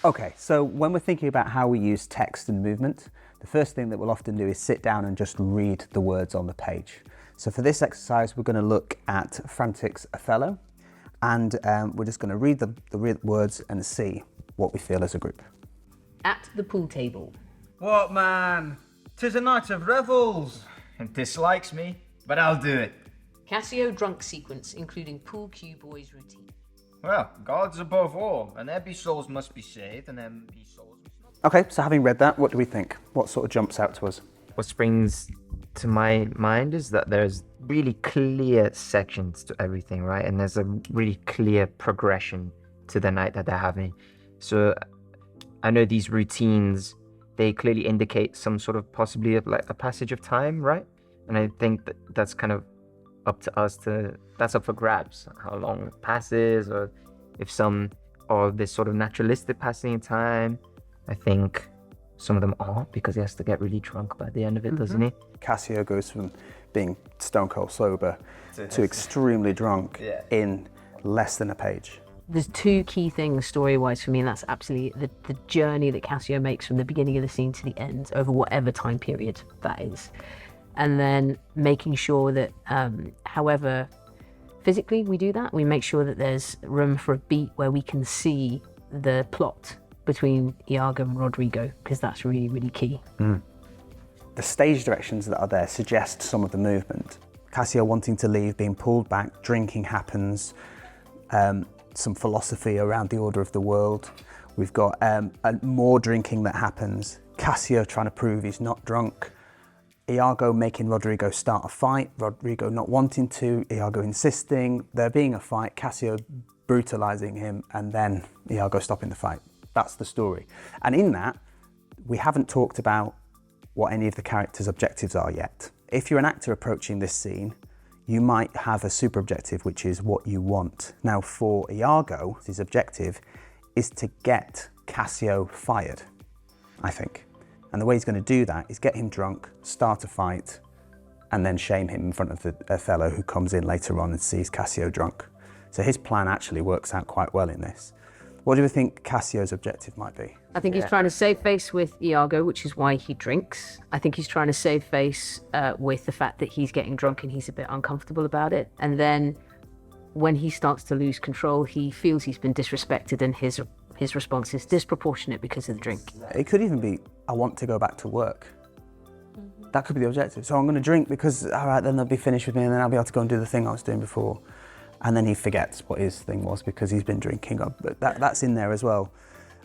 Okay, so when we're thinking about how we use text and movement, the first thing that we'll often do is sit down and just read the words on the page. So for this exercise, we're going to look at Frantic's Othello, and we're just going to read the words and see what we feel as a group. At the pool table. What, man? 'Tis a night of revels. It dislikes me, but I'll do it. Cassio drunk sequence, including pool cue boys routine. Well, God's above all, and there be souls must be saved, and then be souls must not. Okay, so having read that, what do we think? What sort of jumps out to us? What springs to my mind is that there's really clear sections to everything, right? And there's a really clear progression to the night that they're having. So I know these routines, they clearly indicate some sort of possibly like a passage of time, right? And I think that that's kind of up to us that's up for grabs, how long it passes, or if some are this sort of naturalistic passing in time. I think some of them aren't, because he has to get really drunk by the end of it, doesn't he? Cassio goes from being stone cold sober to extremely drunk in less than a page. There's two key things story-wise for me, and that's absolutely the journey that Cassio makes from the beginning of the scene to the end, over whatever time period that is. And then making sure that, however physically we do that, we make sure that there's room for a beat where we can see the plot between Iago and Rodrigo, because that's really, really key. The stage directions that are there suggest some of the movement. Cassio wanting to leave, being pulled back, drinking happens, some philosophy around the order of the world. We've got more drinking that happens. Cassio trying to prove he's not drunk. Iago making Rodrigo start a fight, Rodrigo not wanting to, Iago insisting, there being a fight, Cassio brutalizing him, and then Iago stopping the fight. That's the story. And in that, we haven't talked about what any of the characters' objectives are yet. If you're an actor approaching this scene, you might have a super objective, which is what you want. Now for Iago, his objective is to get Cassio fired, I think. And the way he's going to do that is get him drunk, start a fight, and then shame him in front of the Othello, who comes in later on and sees Cassio drunk. So his plan actually works out quite well in this. What do you think Cassio's objective might be? I think he's trying to save face with Iago, which is why he drinks. I think he's trying to save face with the fact that he's getting drunk and he's a bit uncomfortable about it. And then when he starts to lose control, he feels he's been disrespected, and his response is disproportionate because of the drink. It could even be, I want to go back to work. That could be the objective. So I'm going to drink because, all right, then they'll be finished with me and then I'll be able to go and do the thing I was doing before. And then he forgets what his thing was because he's been drinking. But that's in there as well.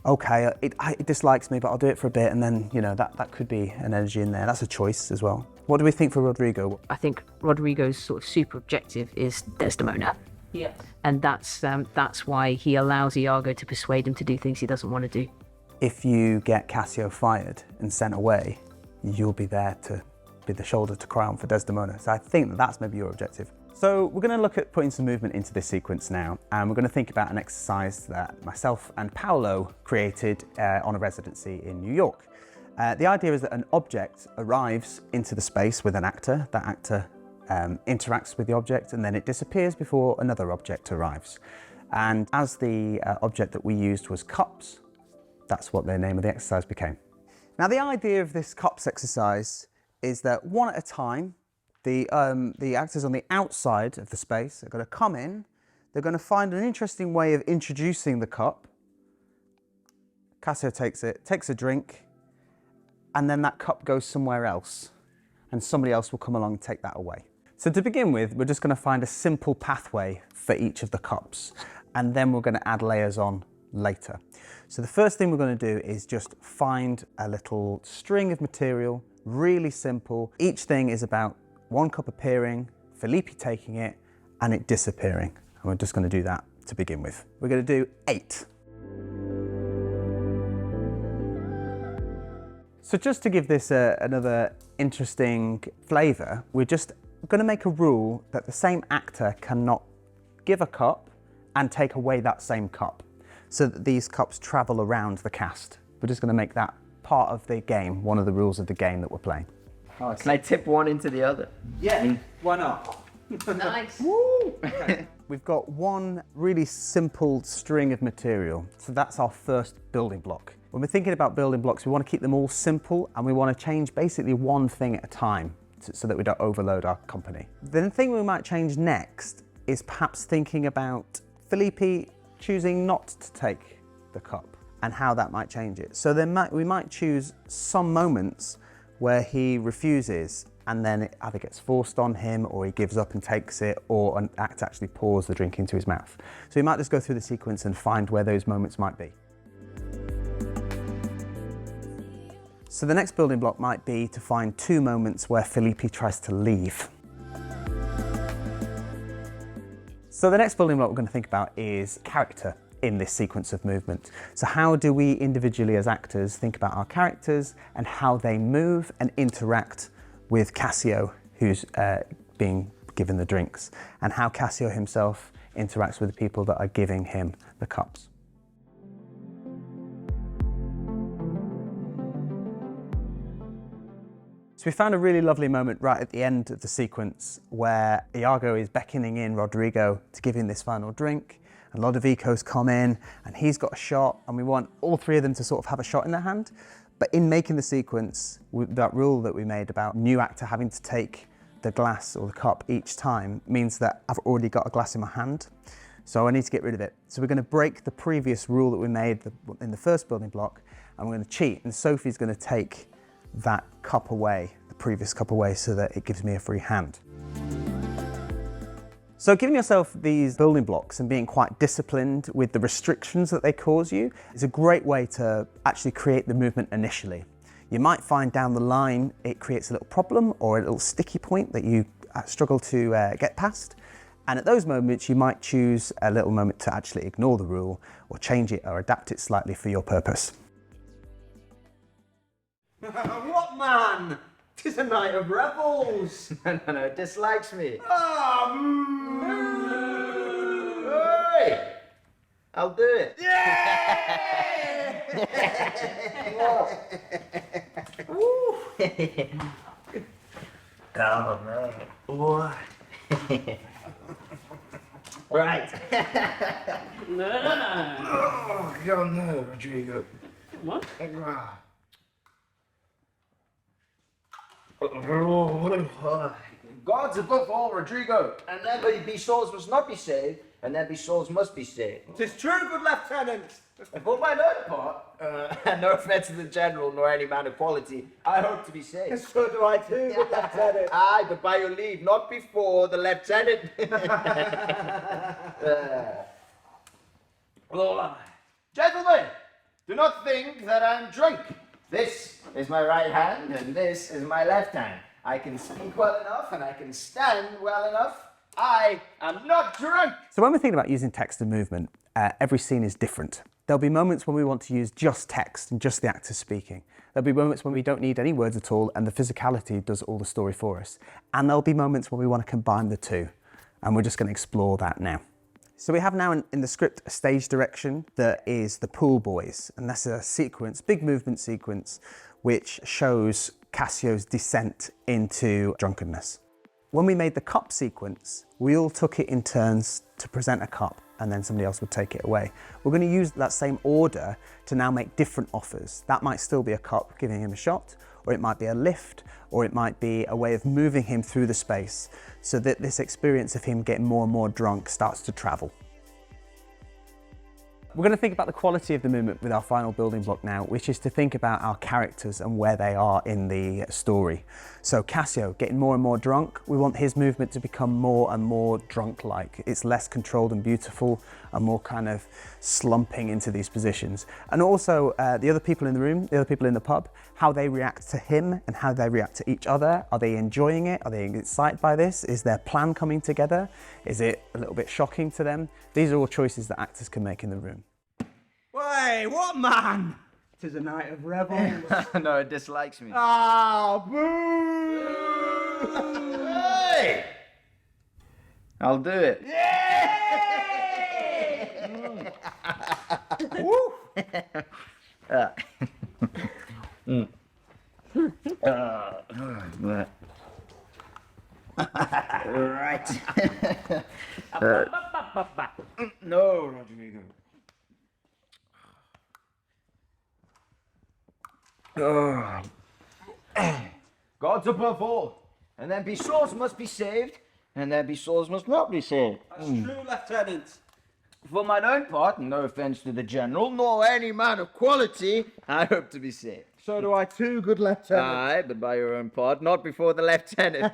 Okay, it dislikes me, but I'll do it for a bit, and then, you know, that could be an energy in there. That's a choice as well. What do we think for Rodrigo? I think Rodrigo's sort of super objective is Desdemona. Yeah. And that's why he allows Iago to persuade him to do things he doesn't want to do. If you get Cassio fired and sent away, you'll be there to be the shoulder to cry on for Desdemona. So I think that's maybe your objective. So we're going to look at putting some movement into this sequence now, and we're going to think about an exercise that myself and Paolo created on a residency in New York. The idea is that an object arrives into the space with an actor. That actor interacts with the object, and then it disappears before another object arrives. And as the object that we used was cups, that's what the name of the exercise became. Now the idea of this cups exercise is that one at a time, the actors on the outside of the space are going to come in, they're going to find an interesting way of introducing the cup. Cassio takes a drink, and then that cup goes somewhere else, and somebody else will come along and take that away. So to begin with, we're just going to find a simple pathway for each of the cups, and then we're going to add layers on later. So the first thing we're going to do is just find a little string of material, really simple. Each thing is about one cup appearing, Felipe taking it, and it disappearing. And we're just going to do that to begin with. We're going to do 8. So just to give this another interesting flavour, we're just going to make a rule that the same actor cannot give a cup and take away that same cup, so that these cups travel around the cast. We're just going to make that part of the game, one of the rules of the game that we're playing. Oh, can I tip one into the other? Yeah, why not? Nice. We've got one really simple string of material. So that's our first building block. When we're thinking about building blocks, we want to keep them all simple and we want to change basically one thing at a time so that we don't overload our company. The thing we might change next is perhaps thinking about Felipe choosing not to take the cup and how that might change it. So we might choose some moments where he refuses and then it either gets forced on him or he gives up and takes it, or an actor actually pours the drink into his mouth. So we might just go through the sequence and find where those moments might be. So the next building block might be to find 2 moments where Felipe tries to leave. So the next building block we're going to think about is character in this sequence of movement. So how do we individually as actors think about our characters and how they move and interact with Cassio, who's being given the drinks, and how Cassio himself interacts with the people that are giving him the cups. So we found a really lovely moment right at the end of the sequence where Iago is beckoning in Rodrigo to give him this final drink, and Lodovico's come in and he's got a shot, and we want all 3 of them to sort of have a shot in their hand. But in making the sequence, that rule that we made about new actor having to take the glass or the cup each time means that I've already got a glass in my hand, so I need to get rid of it. So we're going to break the previous rule that we made in the first building block, and we're going to cheat, and Sophie's going to take that cup away, the previous cup away, so that it gives me a free hand. So giving yourself these building blocks and being quite disciplined with the restrictions that they cause you is a great way to actually create the movement initially. You might find down the line it creates a little problem or a little sticky point that you struggle to get past. And at those moments you might choose a little moment to actually ignore the rule or change it or adapt it slightly for your purpose. What man? 'Tis a night of revels. No, it dislikes me. Ah, Hey! I'll do it. Oh no. Right. Oh, God, no, Rodrigo. What? God's above all, Rodrigo, and there be souls must not be saved, and there be souls must be saved. 'tis true, good lieutenant. And for my own part, and no offence to the general nor any man of quality, I hope to be saved. So do I too, good lieutenant. Aye, but by your leave, not before the lieutenant. Gentlemen, do not think that I'm drunk. This is my right hand, and this is my left hand. I can speak well enough, and I can stand well enough. I am not drunk. So when we're thinking about using text and movement, every scene is different. There'll be moments when we want to use just text and just the actors speaking. There'll be moments when we don't need any words at all and the physicality does all the story for us. And there'll be moments when we want to combine the two. And we're just going to explore that now. So we have now in the script a stage direction that is the Pool Boys. And that's a sequence, big movement sequence, which shows Cassio's descent into drunkenness. When we made the cup sequence, we all took it in turns to present a cup and then somebody else would take it away. We're going to use that same order to now make different offers. That might still be a cup giving him a shot, or it might be a lift, or it might be a way of moving him through the space so that this experience of him getting more and more drunk starts to travel. We're going to think about the quality of the movement with our final building block now, which is to think about our characters and where they are in the story. So Cassio, getting more and more drunk, we want his movement to become more and more drunk-like. It's less controlled and beautiful and more kind of slumping into these positions. And also the other people in the room, the other people in the pub, how they react to him and how they react to each other. Are they enjoying it? Are they excited by this? Is their plan coming together? Is it a little bit shocking to them? These are all choices that actors can make in the room. Way, what man? 'Tis a night of revels. No, it dislikes me. Ah, boo! Hey! I'll do it. Woo! Right. No, Rodrigo. Gods above all, and there be souls must be saved, and there be souls must not be saved. That's true, Lieutenant. For mine own part, no offence to the general, nor any man of quality, I hope to be saved. So do I too, good Lieutenant. Aye, but by your own part, not before the lieutenant.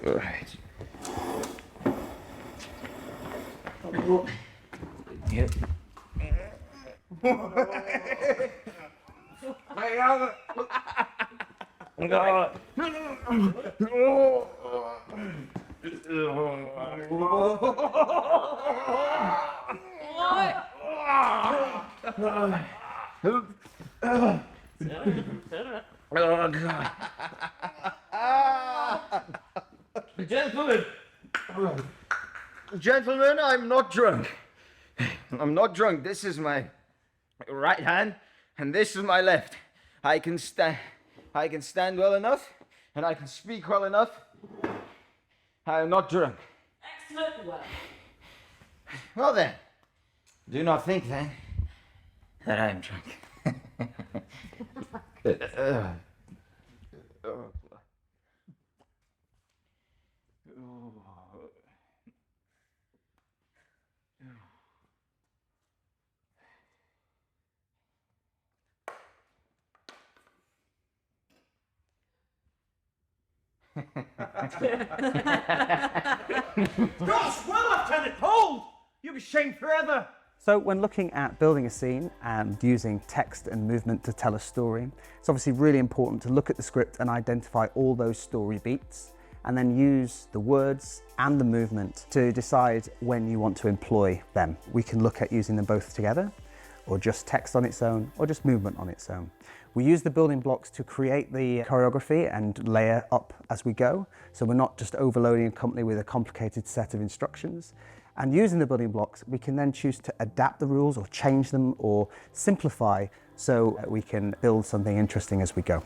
Right. Yep. Oh, God. Gentlemen, I'm not drunk. I'm not drunk. This is my right hand, and this is my left. I can stand well enough, and I can speak well enough. I am not drunk. Excellent work. Well then, do not think then that I am drunk. Gosh, well, Lieutenant, hold! You'll be shamed forever. So when looking at building a scene and using text and movement to tell a story, it's obviously really important to look at the script and identify all those story beats, and then use the words and the movement to decide when you want to employ them. We can look at using them both together, or just text on its own, or just movement on its own. We use the building blocks to create the choreography and layer up as we go, so we're not just overloading a company with a complicated set of instructions. And using the building blocks, we can then choose to adapt the rules or change them or simplify so we can build something interesting as we go.